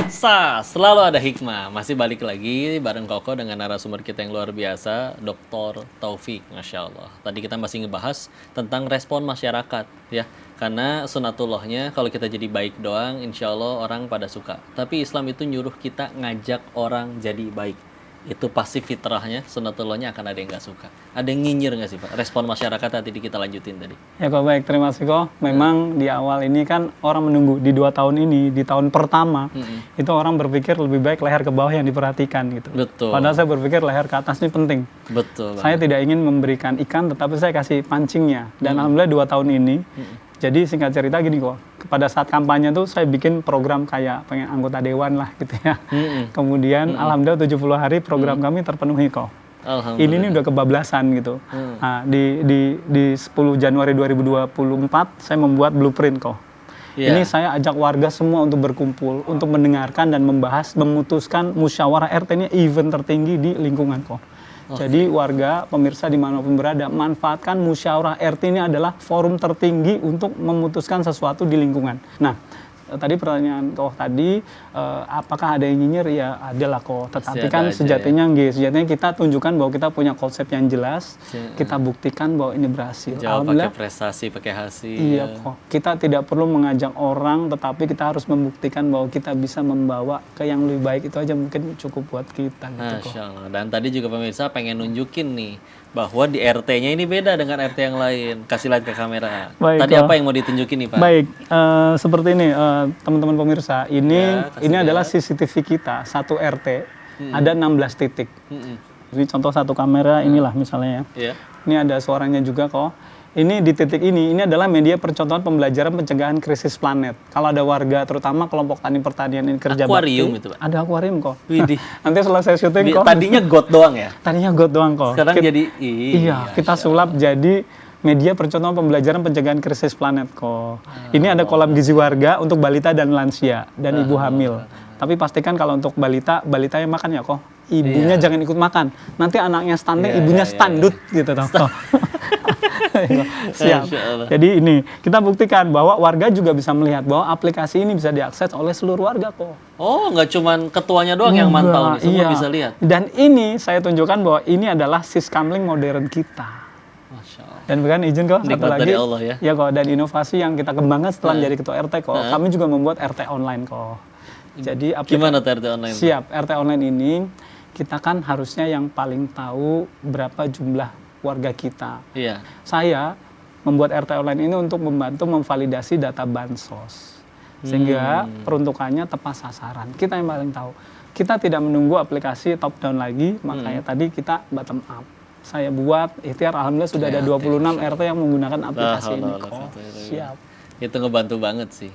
Pemirsa, selalu ada hikmah. Masih balik lagi bareng Koko dengan narasumber kita yang luar biasa, Dr. Taufik, Masya Allah. Tadi kita masih ngebahas tentang respon masyarakat, ya. Karena sunatullahnya kalau kita jadi baik doang, insya Allah orang pada suka. Tapi Islam itu nyuruh kita ngajak orang jadi baik. Itu pasti fitrahnya, sunatullahnya akan ada yang nggak suka. Ada yang nyinyir nggak sih Pak? Respon masyarakat tadi kita lanjutin tadi. Ya kok baik, terima kasih kok. Memang di awal ini kan orang menunggu di 2 tahun ini, di tahun pertama itu orang berpikir lebih baik leher ke bawah yang diperhatikan gitu. Betul. Padahal saya berpikir leher ke atas ini penting. Betul. Saya tidak ingin memberikan ikan, tetapi saya kasih pancingnya. Dan alhamdulillah 2 tahun ini. Jadi singkat cerita gini kok, pada saat kampanye tuh saya bikin program kayak pengen anggota dewan lah gitu ya. Kemudian alhamdulillah 70 hari program kami terpenuhi kok. Ini udah kebablasan gitu. Nah, di 10 Januari 2024 saya membuat blueprint kok. Ini saya ajak warga semua untuk berkumpul, untuk mendengarkan dan membahas, memutuskan musyawarah RT ini event tertinggi di lingkungan kok. Jadi warga, pemirsa dimanapun berada, manfaatkan musyawarah RT ini adalah forum tertinggi untuk memutuskan sesuatu di lingkungan. Nah, tadi pertanyaan kok tadi, apakah ada yang nyinyir? Ya ada lah kok. Tetapi kan sejatinya sejatinya kita tunjukkan bahwa kita punya konsep yang jelas, kita buktikan bahwa ini berhasil. Jawab pakai prestasi, pakai hasil. Iya kok. Kita tidak perlu mengajak orang, tetapi kita harus membuktikan bahwa kita bisa membawa ke yang lebih baik. Itu aja mungkin cukup buat kita. Gitu, Masya Allah. Dan tadi juga pemirsa pengen nunjukin nih, bahwa di RT-nya ini beda dengan RT yang lain. Kasih lihat ke kamera. Baik, tadi apa yang mau ditunjukin nih Pak? Baik, seperti ini teman-teman pemirsa, ini adalah CCTV kita, satu RT, ada 16 titik. Jadi contoh satu kamera inilah misalnya ya. Ini ada suaranya juga kok. Ini di titik ini adalah media percontohan pembelajaran pencegahan krisis planet. Kalau ada warga, terutama kelompok tani pertanian ini kerja akuarium bakti, itu Pak? Ada akuarium kok. Widih. Nanti selesai syuting kok. Tadinya got doang ya? Tadinya got doang kok. Sekarang jadi kita sulap jadi media percontohan pembelajaran pencegahan krisis planet kok. Ini ada kolam gizi warga untuk balita dan lansia dan ibu hamil. Tapi pastikan kalau untuk balitanya makan ya kok. Ibunya jangan ikut makan. Nanti anaknya stunting, ibunya standut gitu toh. Siap. Jadi ini kita buktikan bahwa warga juga bisa melihat bahwa aplikasi ini bisa diakses oleh seluruh warga kok. Oh, nggak cuma ketuanya doang yang mantau nih, semua bisa lihat. Dan ini saya tunjukkan bahwa ini adalah siskamling modern kita. Masya Allah. Dan bukan izin kok satu lagi dari Allah, ya kok, dan inovasi yang kita kembangkan setelah menjadi ketua RT kok. Kami juga membuat RT online kok. Jadi gimana RT online? Siap, RT online ini kita kan harusnya yang paling tahu berapa jumlah warga kita. Iya. Saya membuat RT online ini untuk membantu memvalidasi data bansos. Sehingga peruntukannya tepat sasaran. Kita yang paling tahu. Kita tidak menunggu aplikasi top down lagi, makanya tadi kita bottom up. Saya buat ikhtiar, alhamdulillah sudah ada 26 RT yang menggunakan aplikasi ini kok. Siap. Itu ngebantu banget sih.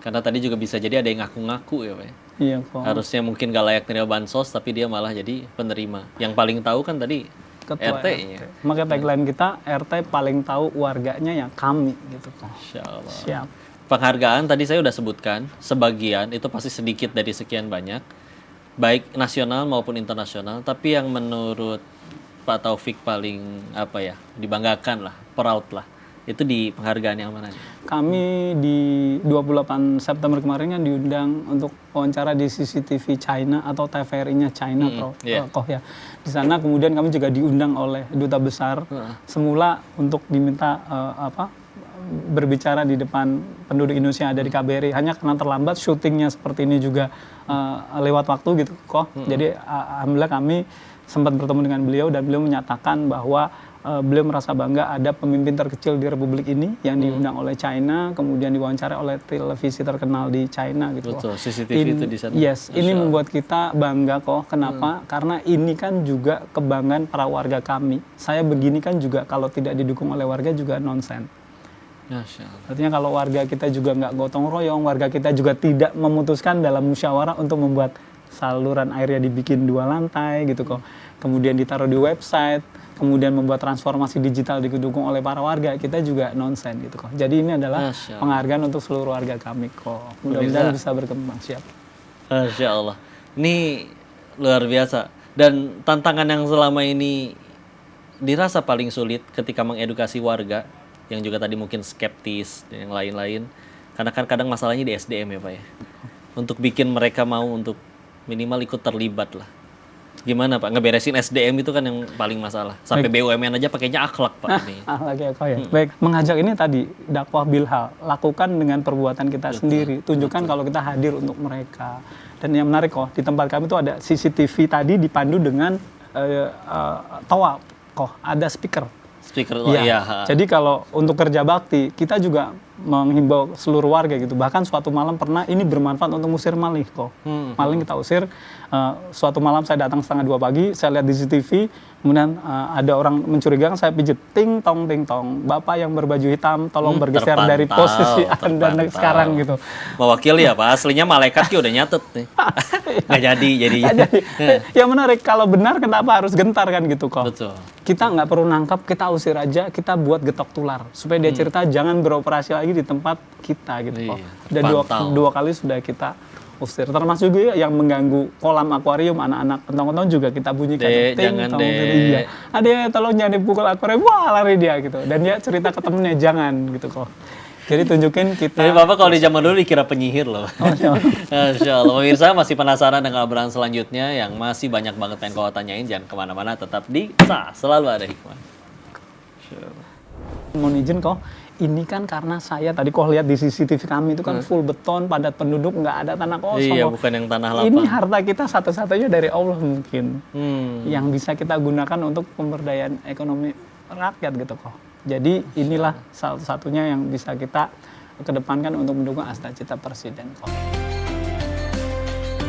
Karena tadi juga bisa jadi ada yang ngaku-ngaku ya Pak. Iya kok. Harusnya mungkin gak layak nerima bansos, tapi dia malah jadi penerima. Yang paling tahu kan tadi Ketua RT-nya. Maka tagline kita, RT paling tahu warganya yang kami gitu kok. Insya Allah. Siap. Penghargaan tadi saya udah sebutkan, sebagian itu pasti sedikit dari sekian banyak. Baik nasional maupun internasional. Tapi yang menurut Pak Taufik paling dibanggakan lah, proud lah. Itu di penghargaan yang mana? Kami di 28 September kemarin kan diundang untuk wawancara di CCTV China atau TVRI-nya China kok ya. Di sana kemudian kami juga diundang oleh duta besar semula untuk diminta berbicara di depan penduduk Indonesia yang ada di KBRI. Hanya karena terlambat syutingnya seperti ini juga lewat waktu gitu kok. Jadi alhamdulillah kami sempat bertemu dengan beliau dan beliau menyatakan bahwa beliau merasa bangga ada pemimpin terkecil di Republik ini yang diundang oleh China, kemudian diwawancara oleh televisi terkenal di China gitu. Betul, CCTV itu di sana. Yes, ini membuat kita bangga kok. Kenapa? Karena ini kan juga kebanggaan para warga kami. Saya begini kan juga kalau tidak didukung oleh warga juga nonsen. Artinya kalau warga kita juga nggak gotong royong, warga kita juga tidak memutuskan dalam musyawarah untuk membuat saluran airnya dibikin 2 lantai gitu kok. Kemudian ditaruh di website, kemudian membuat transformasi digital didukung oleh para warga, kita juga nonsen gitu kok. Jadi ini adalah penghargaan untuk seluruh warga kami kok. Mudah-mudahan bisa berkembang. Siap. Masya Allah. Ini luar biasa. Dan tantangan yang selama ini dirasa paling sulit ketika mengedukasi warga, yang juga tadi mungkin skeptis dan yang lain-lain. Karena kan kadang masalahnya di SDM ya Pak ya. untuk bikin mereka mau untuk minimal ikut terlibat lah. Gimana Pak? Ngeberesin SDM itu kan yang paling masalah. Sampai BUMN aja pakainya akhlak Pak ini. Akhlak ya kok ya. Baik, mengajak ini tadi dakwah bilhal, lakukan dengan perbuatan kita sendiri. Tunjukkan kalau kita hadir untuk mereka. Dan yang menarik kok, di tempat kami itu ada CCTV tadi dipandu dengan toa kok, ada speaker. Speaker iya. Jadi kalau untuk kerja bakti, kita juga menghimbau seluruh warga gitu. Bahkan suatu malam pernah ini bermanfaat untuk musir maling kok. Maling kita usir. Suatu malam saya datang 1:30 pagi, saya lihat di CCTV, kemudian ada orang mencurigakan, saya pijit ting tong. Bapak yang berbaju hitam, tolong bergeser dari posisi Anda sekarang gitu. Mewakili ya Pak, aslinya malaikat udah nyatet nih. Nggak jadi. Ya menarik, kalau benar kenapa harus gentar kan gitu kok. Betul. Kita nggak perlu nangkap, kita usir aja, kita buat getok tular. Supaya dia cerita jangan beroperasi lagi di tempat kita gitu kok. Dan dua kali sudah kita usir. Termasuk juga yang mengganggu kolam akuarium, anak-anak pentong-pentong juga kita bunyikan. Jangan deh. Ada tolong jangan dipukul akuarium, wah lari dia gitu. Dan dia cerita ke temennya jangan gitu kok. Jadi tunjukin kita. Tapi Bapak kalau di zaman dulu dikira penyihir loh. Masya Allah. Pemirsa masih penasaran dengan obrolan selanjutnya yang masih banyak banget pengen kau tanyain. Jangan kemana-mana, tetap di Selalu Ada Hikmah. Mohon izin kok. Ini kan karena saya tadi kok lihat di CCTV kami itu kan full beton, padat penduduk, nggak ada tanah kosong. Iya, bukan yang tanah lapang. Ini harta kita satu-satunya dari Allah mungkin. Yang bisa kita gunakan untuk pemberdayaan ekonomi rakyat gitu kok. Jadi inilah salah satunya yang bisa kita kedepankan untuk mendukung Asta Cita Presiden kok.